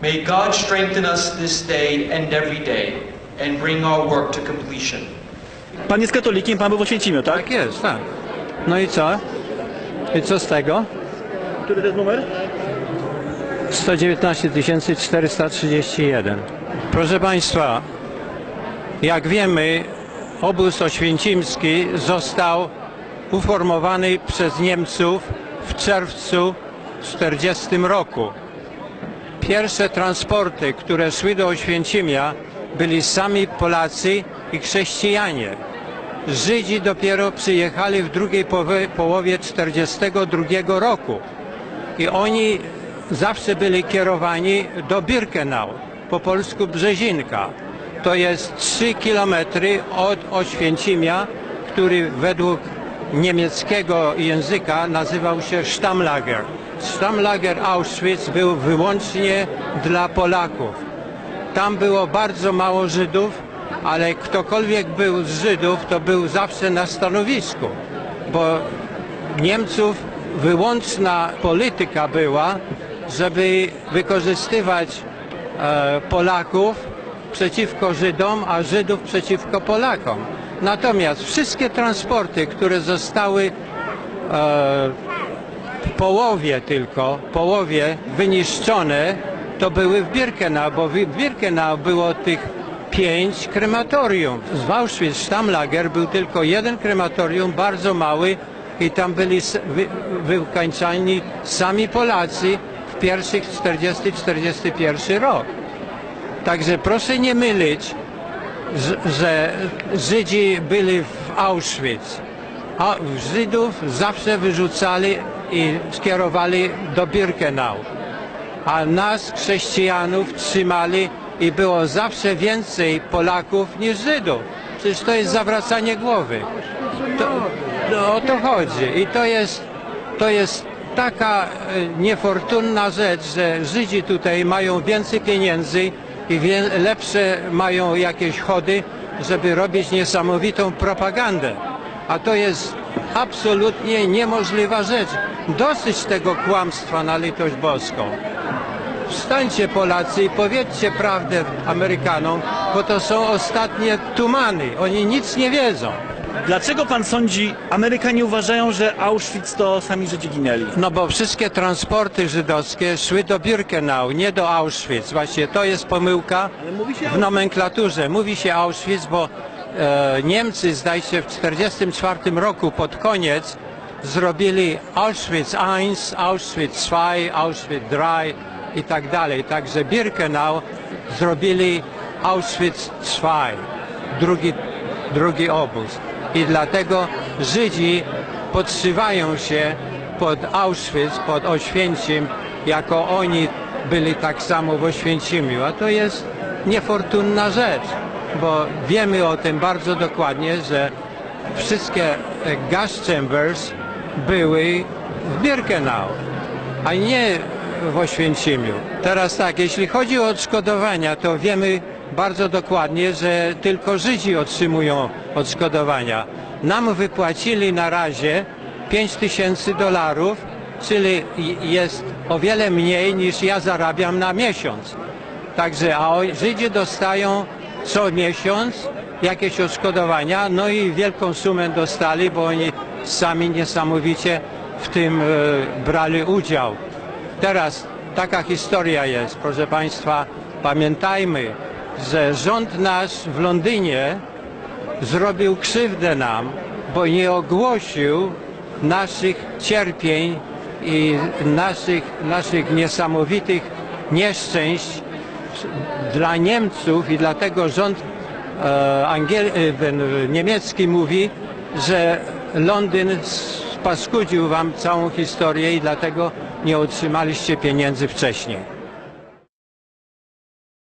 May God strengthen us this day and every day and bring our work to completion. Pan jest katolikiem, pan był w Oświęcimiu, tak? Tak jest, tak. No i co? I co z tego? Który to jest numer? 119 431. Proszę Państwa, jak wiemy, obóz oświęcimski został uformowany przez Niemców w czerwcu 1940 roku. Pierwsze transporty, które szły do Oświęcimia, byli sami Polacy i chrześcijanie. Żydzi dopiero przyjechali w drugiej połowie 1942 roku i oni zawsze byli kierowani do Birkenau, po polsku Brzezinka. To jest 3 kilometry od Oświęcimia, który według niemieckiego języka nazywał się Stammlager. Stammlager Auschwitz był wyłącznie dla Polaków. Tam było bardzo mało Żydów, ale ktokolwiek był z Żydów, to był zawsze na stanowisku, bo Niemców wyłączna polityka była, żeby wykorzystywać Polaków przeciwko Żydom, a Żydów przeciwko Polakom. Natomiast wszystkie transporty, które zostały w połowie wyniszczone, to były w Birkenau, bo w Birkenau było tych 5 krematorium. W Auschwitz-Stammlager był tylko jeden krematorium, bardzo mały, i tam byli wykańczani sami Polacy w pierwszych 40-41 rok. Także proszę nie mylić, że Żydzi byli w Auschwitz. A Żydów zawsze wyrzucali i skierowali do Birkenau. A nas, chrześcijanów, trzymali i było zawsze więcej Polaków niż Żydów. Przecież to jest zawracanie głowy. O to chodzi. I to jest taka niefortunna rzecz, że Żydzi tutaj mają więcej pieniędzy i lepsze mają jakieś chody, żeby robić niesamowitą propagandę. A to jest absolutnie niemożliwa rzecz. Dosyć tego kłamstwa na litość boską. Wstańcie Polacy i powiedzcie prawdę Amerykanom, bo to są ostatnie tumany. Oni nic nie wiedzą. Dlaczego pan sądzi, Amerykanie uważają, że Auschwitz to sami Żydzi ginęli? No bo wszystkie transporty żydowskie szły do Birkenau, nie do Auschwitz. Właśnie to jest pomyłka w nomenklaturze. Mówi się Auschwitz, bo Niemcy, zdaje się, w 1944 roku pod koniec zrobili Auschwitz I, Auschwitz II, Auschwitz III i tak dalej. Także Birkenau zrobili Auschwitz II, drugi obóz. I dlatego Żydzi podszywają się pod Auschwitz, pod Oświęcim, jako oni byli tak samo w Oświęcimiu. A to jest niefortunna rzecz, bo wiemy o tym bardzo dokładnie, że wszystkie gas chambers były w Birkenau, a nie w Oświęcimiu. Teraz tak, jeśli chodzi o odszkodowania, to wiemy bardzo dokładnie, że tylko Żydzi otrzymują odszkodowania. Nam wypłacili na razie $5000, czyli jest o wiele mniej niż ja zarabiam na miesiąc. Także, a Żydzi dostają co miesiąc jakieś odszkodowania, no i wielką sumę dostali, bo oni sami niesamowicie w tym brali udział. Teraz taka historia jest, proszę Państwa, pamiętajmy, że rząd nasz w Londynie zrobił krzywdę nam, bo nie ogłosił naszych cierpień i naszych niesamowitych nieszczęść dla Niemców, i dlatego rząd niemiecki mówi, że Londyn spaskudził wam całą historię i dlatego nie otrzymaliście pieniędzy wcześniej.